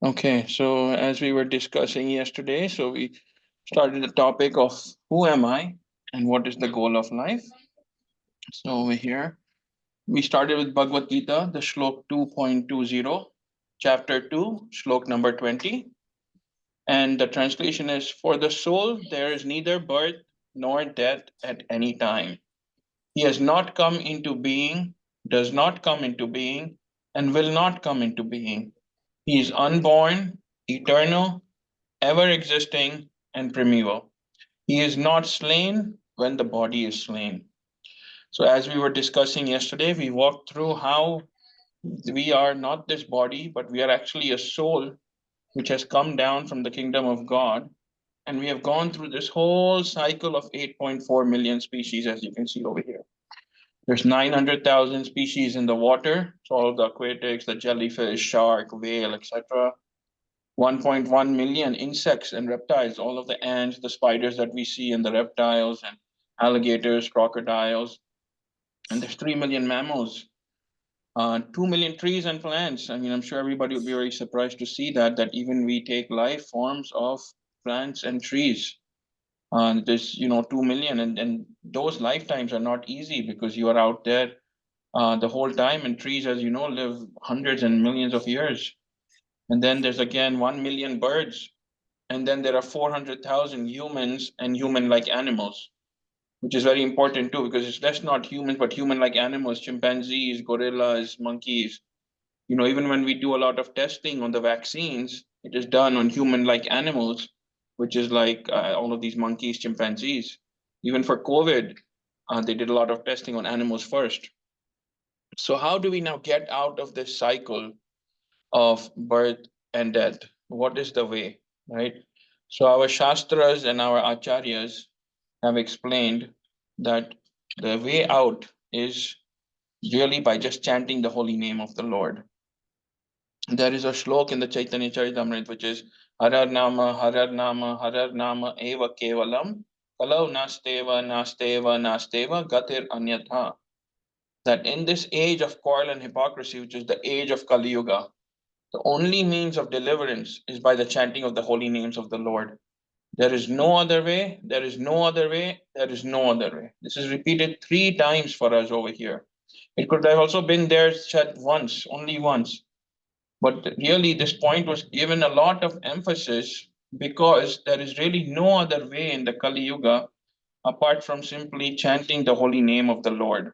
Okay, so as we were discussing yesterday, so we started the topic of who am I and what is the goal of life. So over here, we started with Bhagavad Gita, the Shlok 2.20, chapter 2, Shlok number 20. And the translation is, for the soul, there is neither birth nor death at any time. He has not come into being, does not come into being, and will not come into being. He is unborn, eternal, ever existing, and primeval. He is not slain when the body is slain. So, as we were discussing yesterday, we walked through how we are not this body, but we are actually a soul which has come down from the kingdom of God. And we have gone through this whole cycle of 8.4 million species, as you can see over here. There's 900,000 species in the water, so all of the aquatics, the jellyfish, shark, whale, etc. 1.1 million insects and reptiles, all of the ants, the spiders that we see, and the reptiles and alligators, crocodiles. And there's 3 million mammals, 2 million trees and plants. I mean, I'm sure everybody would be very surprised to see that even we take life forms of plants and trees. There's, 2 million, and those lifetimes are not easy because you are out there the whole time, and trees, as you know, live hundreds and millions of years. And then there's again 1 million birds, and then there are 400,000 humans and human-like animals, which is very important too, because it's less not humans, but human-like animals, chimpanzees, gorillas, monkeys. Even when we do a lot of testing on the vaccines, it is done on human-like animals, which is like all of these monkeys, chimpanzees. Even for COVID, they did a lot of testing on animals first. So how do we now get out of this cycle of birth and death? What is the way, right? So our Shastras and our Acharyas have explained that the way out is really by just chanting the holy name of the Lord. There is a shlok in the Chaitanya Charitamrita which is Harar Nama, Harar Nama, Harar Nama Eva Kevalam, Kalau Nasteva, Nasteva, Nasteva, Gatir Anyatha. That in this age of quarrel and hypocrisy, which is the age of Kali Yuga, the only means of deliverance is by the chanting of the holy names of the Lord. There is no other way, there is no other way, there is no other way. This is repeated 3 times for us over here. It could have also been there said once, only once. But really, this point was given a lot of emphasis because there is really no other way in the Kali Yuga apart from simply chanting the holy name of the Lord.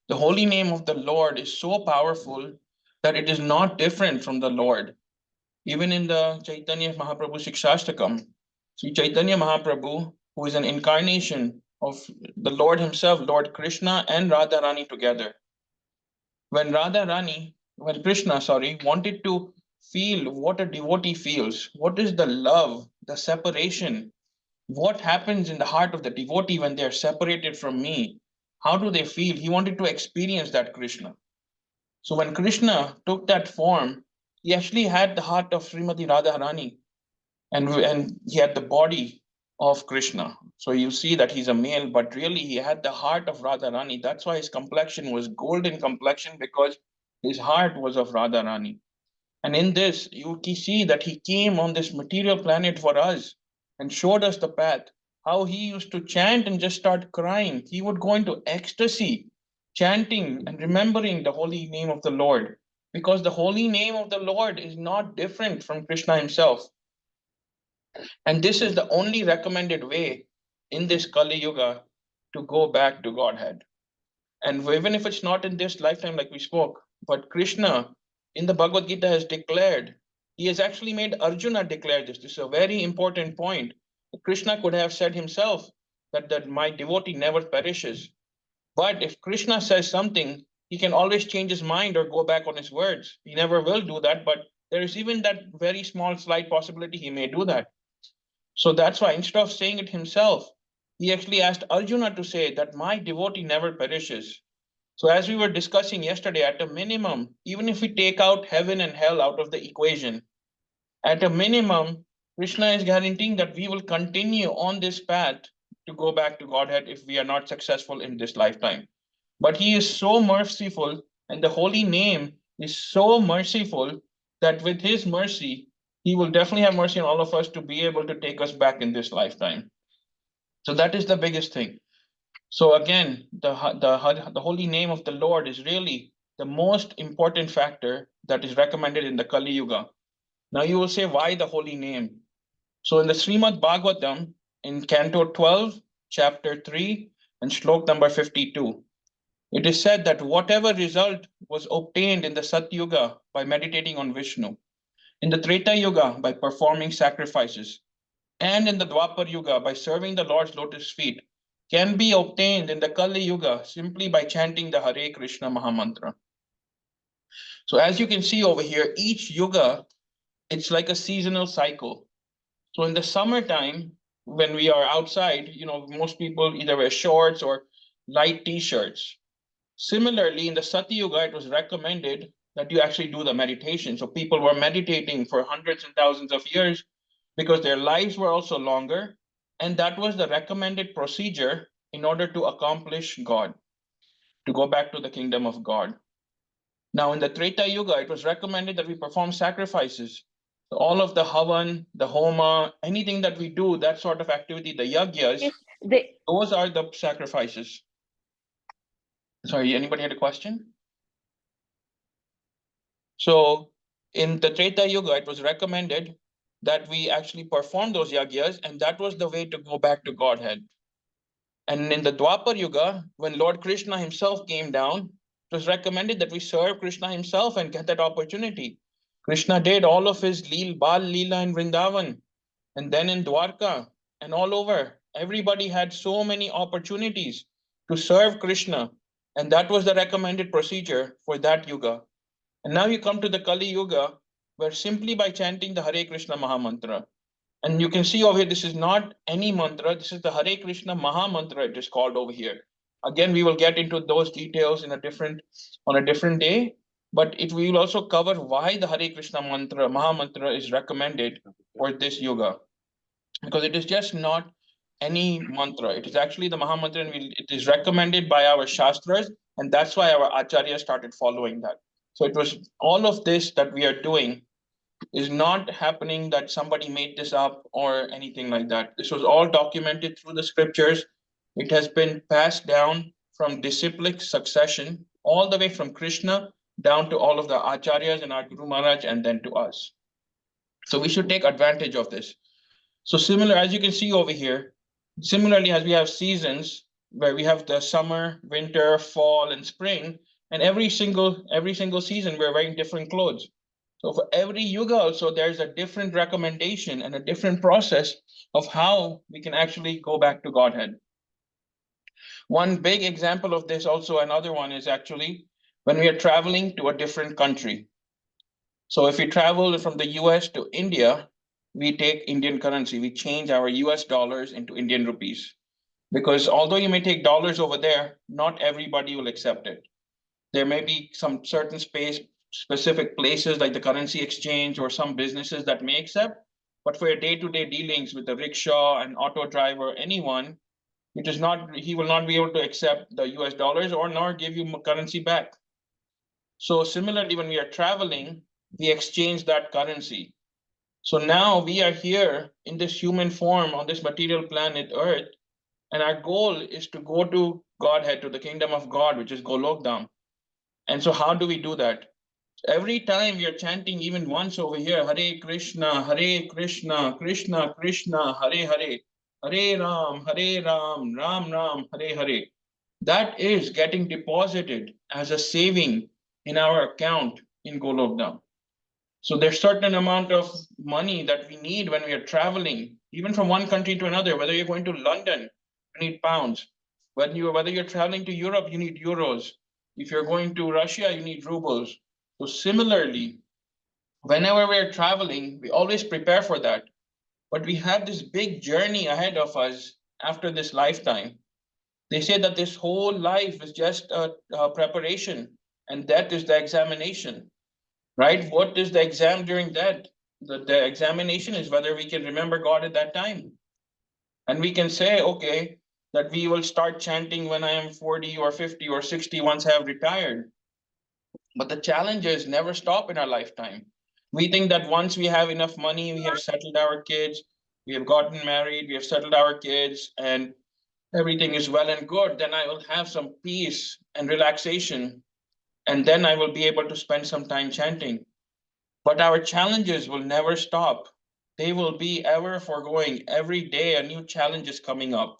The holy name of the Lord is so powerful that it is not different from the Lord. Even in the Chaitanya Mahaprabhu Shikshashtakam, Sri Chaitanya Mahaprabhu, who is an incarnation of the Lord himself, Lord Krishna and Radharani together. When Krishna, wanted to feel what a devotee feels, what is the love, the separation, what happens in the heart of the devotee when they are separated from me, how do they feel? He wanted to experience that Krishna. So when Krishna took that form, he actually had the heart of Srimati Radharani, and he had the body of Krishna. So you see that he's a male, but really he had the heart of Radharani. That's why his complexion was golden complexion, because his heart was of Radharani. And in this, you see that he came on this material planet for us and showed us the path. How he used to chant and just start crying. He would go into ecstasy, chanting and remembering the holy name of the Lord, because the holy name of the Lord is not different from Krishna himself. And this is the only recommended way in this Kali Yuga to go back to Godhead. And even if it's not in this lifetime, like we spoke, but Krishna in the Bhagavad Gita has declared, he has actually made Arjuna declare this. This is a very important point. Krishna could have said himself that my devotee never perishes. But if Krishna says something, he can always change his mind or go back on his words. He never will do that, but there is even that very small, slight possibility he may do that. So that's why instead of saying it himself, he actually asked Arjuna to say that my devotee never perishes. So as we were discussing yesterday, at a minimum, even if we take out heaven and hell out of the equation, at a minimum, Krishna is guaranteeing that we will continue on this path to go back to Godhead if we are not successful in this lifetime. But he is so merciful, and the holy name is so merciful that with his mercy, he will definitely have mercy on all of us to be able to take us back in this lifetime. So that is the biggest thing. So again, the holy name of the Lord is really the most important factor that is recommended in the Kali Yuga. Now you will say, why the holy name? So in the Srimad Bhagavatam, in Canto 12, Chapter 3, and Shlok number 52, it is said that whatever result was obtained in the Satyuga by meditating on Vishnu, in the Treta Yuga by performing sacrifices, and in the Dwapar Yuga by serving the Lord's lotus feet, can be obtained in the Kali Yuga simply by chanting the Hare Krishna Mahamantra. So as you can see over here, each yuga, it's like a seasonal cycle. So in the summertime, when we are outside, most people either wear shorts or light t-shirts. Similarly, in the Sati Yuga, it was recommended that you actually do the meditation. So people were meditating for hundreds and thousands of years because their lives were also longer. And that was the recommended procedure in order to accomplish God, to go back to the kingdom of God. Now, in the Treta Yuga, it was recommended that we perform sacrifices. So all of the Havan, the Homa, anything that we do, that sort of activity, the Yagyas, those are the sacrifices. Sorry, anybody had a question? So in the Treta Yuga, it was recommended that we actually perform those yagyas, and that was the way to go back to Godhead. And in the Dwapar Yuga, when Lord Krishna himself came down, it was recommended that we serve Krishna himself and get that opportunity. Krishna did all of his Bal Leela in Vrindavan, and then in Dwarka, and all over. Everybody had so many opportunities to serve Krishna, and that was the recommended procedure for that yuga. And now you come to the Kali Yuga, where simply by chanting the Hare Krishna Mahamantra, and you can see over here, this is not any mantra, this is the Hare Krishna Maha Mantra, it is called over here. Again, we will get into those details on a different day, but we will also cover why the Hare Krishna mantra, Maha Mantra is recommended for this yoga. Because it is just not any mantra. It is actually the Maha Mantra, and it is recommended by our Shastras, and that's why our Acharya started following that. So it was all of this that we are doing is not happening that somebody made this up or anything like that. This was all documented through the scriptures. It has been passed down from disciplic succession, all the way from Krishna down to all of the Acharyas and our Guru Maharaj, and then to us. So we should take advantage of this. So similar, as you can see over here, similarly as we have seasons where we have the summer, winter, fall, and spring, and every single season we're wearing different clothes. So for every yuga also, there's a different recommendation and a different process of how we can actually go back to Godhead. One big example of this also, another one is actually when we are traveling to a different country. So if we travel from the US to India, we take Indian currency. We change our US dollars into Indian rupees. Because although you may take dollars over there, not everybody will accept it. There may be some certain specific places like the currency exchange or some businesses that may accept. But for your day-to-day dealings with the rickshaw and auto driver, anyone, he will not be able to accept the US dollars or nor give you currency back. So similarly, when we are traveling, we exchange that currency. So now we are here in this human form on this material planet Earth, and our goal is to go to Godhead, to the kingdom of God, which is Golokdam. And so how do we do that? Every time we are chanting even once over here, Hare Krishna, Krishna Krishna, Hare Hare, Hare Ram, Ram Ram, Hare Hare. That is getting deposited as a saving in our account in Golokdam. So there's certain amount of money that we need when we are traveling, even from one country to another. Whether you're going to London, you need pounds. Whether you're traveling to Europe, you need euros. If you're going to Russia, you need rubles. So similarly, whenever we're traveling, we always prepare for that. But we have this big journey ahead of us after this lifetime. They say that this whole life is just a preparation, and that is the examination. Right? What is the exam during that? The examination is whether we can remember God at that time. And we can say, okay, that we will start chanting when I am 40 or 50 or 60 once I have retired. But the challenges never stop in our lifetime. We think that once we have enough money, we have settled our kids, we have gotten married, we have settled our kids, and everything is well and good, then I will have some peace and relaxation, and then I will be able to spend some time chanting. But our challenges will never stop. They will be ever foregoing. Every day, a new challenge is coming up.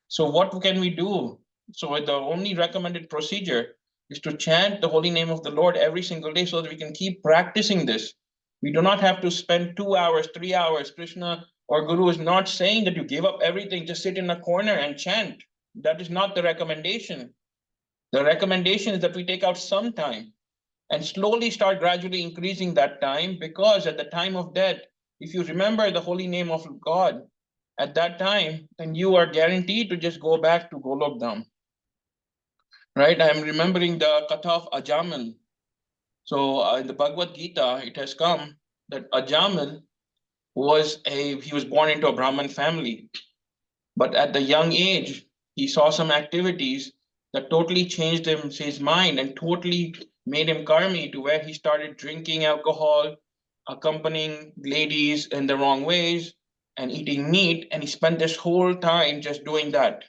So, what can we do? So, the only recommended procedure is to chant the holy name of the Lord every single day so that we can keep practicing this. We do not have to spend 2 hours, 3 hours. Krishna or Guru is not saying that you give up everything, just sit in a corner and chant. That is not the recommendation. The recommendation is that we take out some time and slowly start gradually increasing that time, because at the time of death, if you remember the holy name of God at that time, then you are guaranteed to just go back to Golok Dham. Right? I am remembering the Katha of Ajamil. So in the Bhagavad Gita, it has come that Ajamil he was born into a Brahmin family, but at the young age, he saw some activities that totally changed his mind and totally made him karmi, to where he started drinking alcohol, accompanying ladies in the wrong ways, and eating meat. And he spent this whole time just doing that.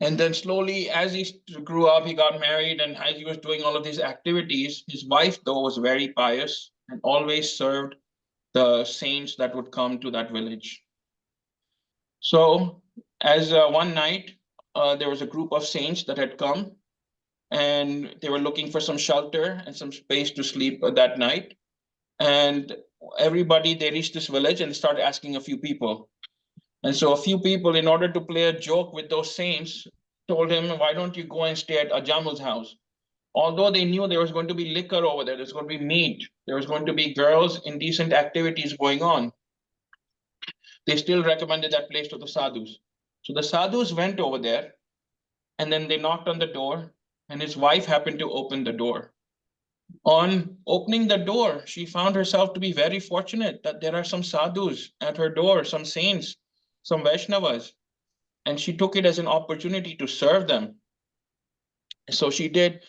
And then slowly, as he grew up, he got married, and as he was doing all of these activities, his wife, though, was very pious and always served the saints that would come to that village. So, as one night, there was a group of saints that had come, and they were looking for some shelter and some space to sleep that night. And everybody, they reached this village and started asking a few people. And so, a few people, in order to play a joke with those saints, told him, "Why don't you go and stay at Ajamil's house?" Although they knew there was going to be liquor over there, there's going to be meat, there was going to be girls, indecent activities going on, they still recommended that place to the sadhus. So the sadhus went over there, and then they knocked on the door, and his wife happened to open the door. On opening the door, she found herself to be very fortunate that there are some sadhus at her door, some saints, some Vaishnavas, and she took it as an opportunity to serve them. So she did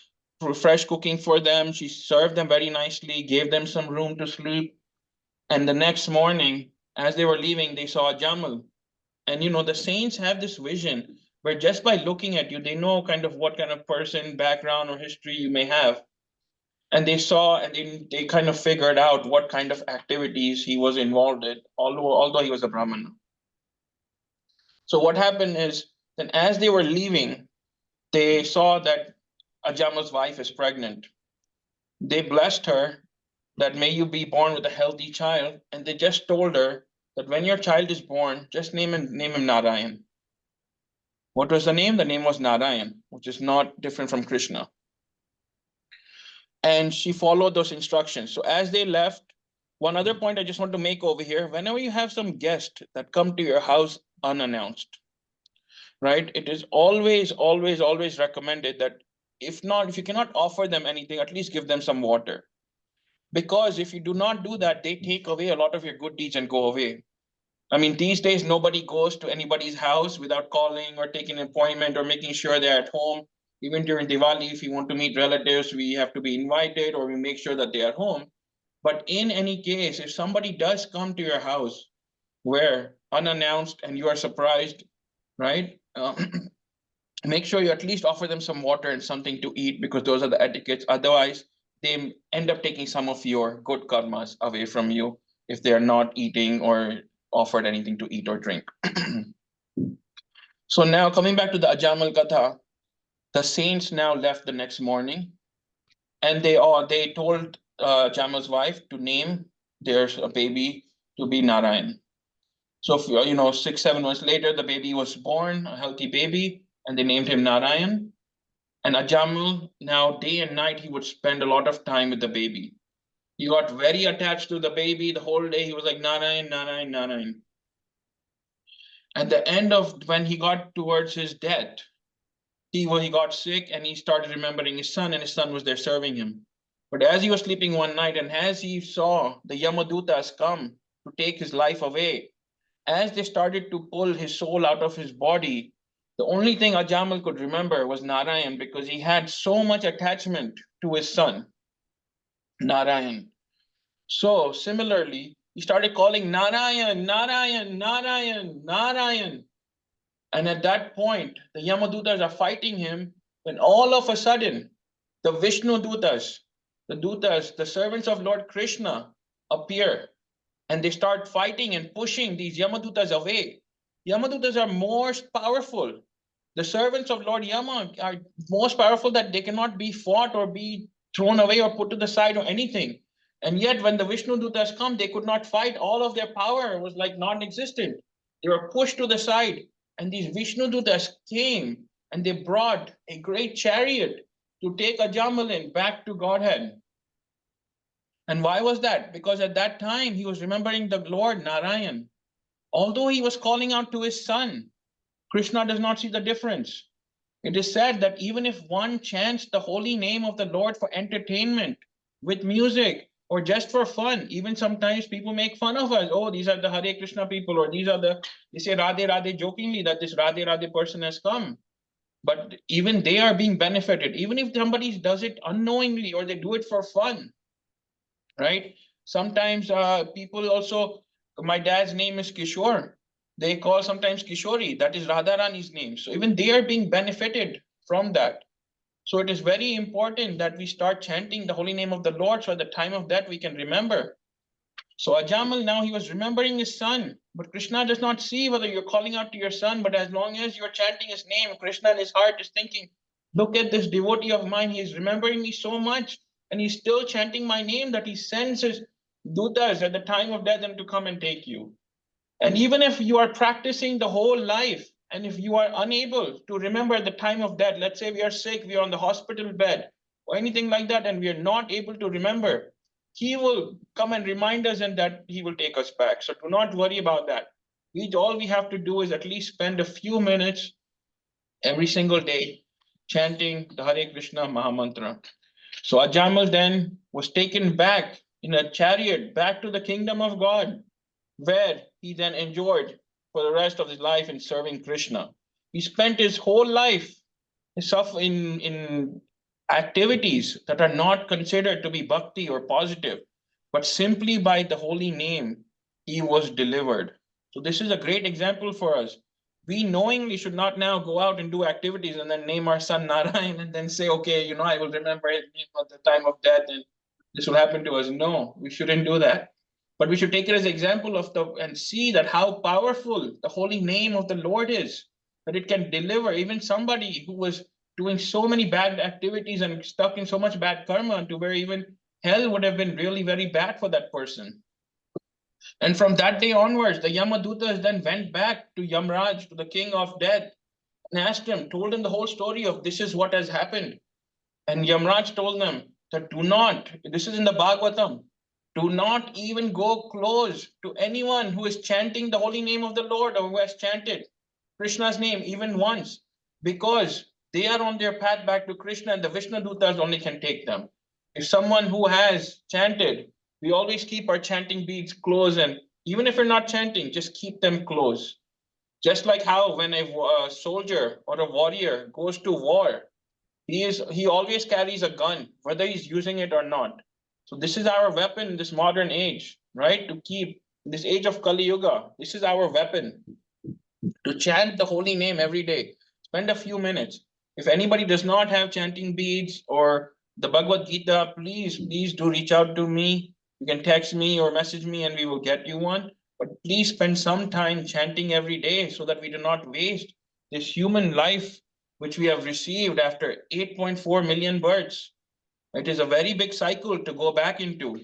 fresh cooking for them. She served them very nicely, gave them some room to sleep. And the next morning, as they were leaving, they saw a Jamal. And the saints have this vision where just by looking at you, they know kind of what kind of person, background, or history you may have. And they saw, and they kind of figured out what kind of activities he was involved in, although he was a Brahmana. So what happened is that as they were leaving, they saw that Ajamal's wife is pregnant. They blessed her that may you be born with a healthy child, and they just told her that when your child is born, just name him Narayan. What was the name? The name was Narayan, which is not different from Krishna. And she followed those instructions. So as they left, one other point I just want to make over here: whenever you have some guest that come to your house unannounced, right? It is always, always, always recommended that if you cannot offer them anything, at least give them some water. Because if you do not do that, they take away a lot of your good deeds and go away. I mean, these days, nobody goes to anybody's house without calling or taking an appointment or making sure they're at home. Even during Diwali, if you want to meet relatives, we have to be invited or we make sure that they are home. But in any case, if somebody does come to your house where unannounced and you are surprised, right? Make sure you at least offer them some water and something to eat, because those are the etiquettes. Otherwise, they end up taking some of your good karmas away from you if they are not eating or offered anything to eat or drink. So now coming back to the Ajamil Katha, the saints now left the next morning, and they told Jamal's wife to name their baby to be Narayan. So 6-7 months later, the baby was born, a healthy baby, and they named him Narayan. And Ajamil, now day and night, he would spend a lot of time with the baby. He got very attached to the baby the whole day. He was like, Narayan, Narayan, Narayan. At the end of when he got towards his death, he got sick and he started remembering his son, and his son was there serving him. But as he was sleeping one night, and as he saw the Yamadutas come to take his life away, as they started to pull his soul out of his body, the only thing Ajamil could remember was Narayan, because he had so much attachment to his son, Narayan. So similarly, he started calling Narayan, Narayan, Narayan, Narayan. And at that point, the Yamadutas are fighting him when all of a sudden, the Vishnu Dutas, the servants of Lord Krishna, appear and they start fighting and pushing these Yamadutas away. Yamadutas are most powerful. The servants of Lord Yama are most powerful that they cannot be fought or be thrown away or put to the side or anything. And yet, when the Vishnu Dutas come, they could not fight. All of their power was like non existent. They were pushed to the side. And these Vishnu Dutas came and they brought a great chariot to take Ajamalin back to Godhead. And why was that? Because at that time he was remembering the Lord Narayan. Although he was calling out to his son, Krishna does not see the difference. It is said that even if one chants the holy name of the Lord for entertainment, with music, or just for fun, even sometimes people make fun of us. Oh, these are the Hare Krishna people, or they say Radhe Radhe jokingly that this Radhe Radhe person has come. But even they are being benefited. Even if somebody does it unknowingly or they do it for fun, right? Sometimes people also, my dad's name is Kishore. They call sometimes Kishori, that is Radharani's name. So even they are being benefited from that. So it is very important that we start chanting the holy name of the Lord so at the time of that we can remember. So Ajamal now he was remembering his son, but Krishna does not see whether you're calling out to your son, but as long as you're chanting his name, Krishna in his heart is thinking, look at this devotee of mine, he is remembering me so much, and he's still chanting my name that he sends his dutas at the time of death and to come and take you. And even if you are practicing the whole life, and if you are unable to remember at the time of death, let's say we are sick, we are on the hospital bed, or anything like that, and we are not able to remember, he will come and remind us and that he will take us back. So do not worry about that. All we have to do is at least spend a few minutes every single day chanting the Hare Krishna Mahamantra. So Ajamal then was taken back in a chariot back to the kingdom of God, where he then enjoyed for the rest of his life in serving Krishna. He spent his whole life in activities that are not considered to be bhakti or positive, but simply by the holy name, he was delivered. So this is a great example for us. We knowingly should not now go out and do activities and then name our son Narayan and then say, okay, I will remember his name at the time of death and this will happen to us. No, we shouldn't do that. But we should take it as an example of and see that how powerful the holy name of the Lord is, that it can deliver even somebody who was doing so many bad activities and stuck in so much bad karma to where even hell would have been really very bad for that person. And from that day onwards, the Yamadutas then went back to Yamraj, to the king of death, and asked him, told him the whole story of this is what has happened. And Yamraj told them that do not, this is in the Bhagavatam, do not even go close to anyone who is chanting the holy name of the Lord or who has chanted Krishna's name even once, because they are on their path back to Krishna and the Vishnu Dutas only can take them. If someone who has chanted, we always keep our chanting beads close, and even if you're not chanting, just keep them close. Just like how when a soldier or a warrior goes to war, he always carries a gun, whether he's using it or not. So this is our weapon in this modern age, right? To keep in this age of Kali Yuga, this is our weapon to chant the holy name every day. Spend a few minutes. If anybody does not have chanting beads or the Bhagavad Gita, please do reach out to me. You can text me or message me and we will get you one. But please spend some time chanting every day so that we do not waste this human life which we have received after 8.4 million births. It is a very big cycle to go back into.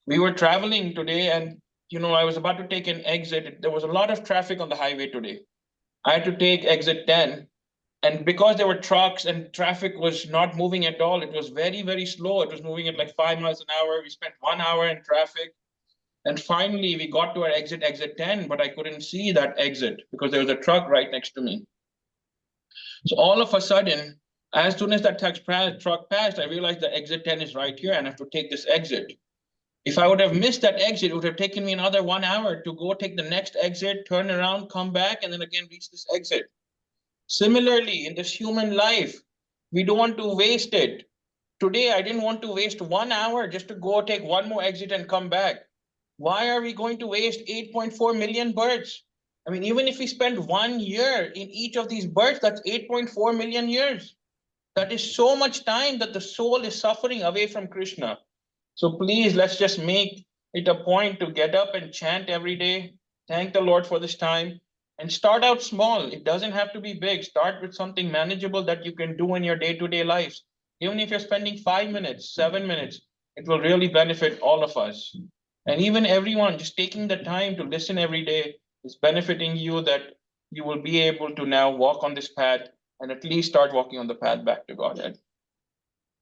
We were traveling today and I was about to take an exit. There was a lot of traffic on the highway today. I had to take exit 10. And because there were trucks and traffic was not moving at all, it was very, very slow. It was moving at like 5 miles an hour. We spent 1 hour in traffic. And finally, we got to our exit 10, but I couldn't see that exit because there was a truck right next to me. So all of a sudden, as soon as that truck passed, I realized the exit 10 is right here and I have to take this exit. If I would have missed that exit, it would have taken me another 1 hour to go take the next exit, turn around, come back, and then again reach this exit. Similarly, in this human life, we don't want to waste it. Today, I didn't want to waste 1 hour just to go take one more exit and come back. Why are we going to waste 8.4 million births? I mean, even if we spend 1 year in each of these births, that's 8.4 million years. That is so much time that the soul is suffering away from Krishna. So please, let's just make it a point to get up and chant every day. Thank the Lord for this time and start out small. It doesn't have to be big. Start with something manageable that you can do in your day-to-day lives. Even if you're spending 5 minutes, 7 minutes, it will really benefit all of us. And even everyone just taking the time to listen every day is benefiting you, that you will be able to now walk on this path and at least start walking on the path back to Godhead.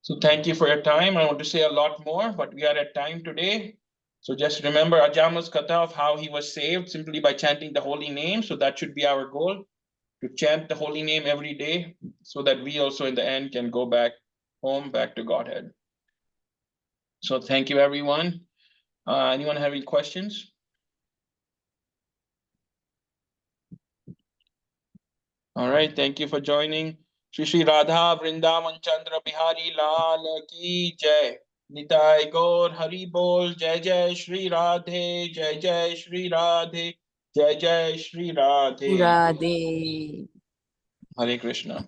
So thank you for your time. I want to say a lot more, but we are at time today. So just remember Ajamil's Katha of how he was saved simply by chanting the holy name. So that should be our goal, to chant the holy name every day so that we also in the end can go back home, back to Godhead. So thank you, everyone. Anyone have any questions? All right, thank you for joining. Shri Shri Radha Vrindavan Chandra Bihari Lal Ki Jai. Nitai Gaur Hari Bol. Jai Jai Shri Radhe. Jai Jai Shri Radhe. Jai Jai Shri Radhe. Radhe. Hare Krishna.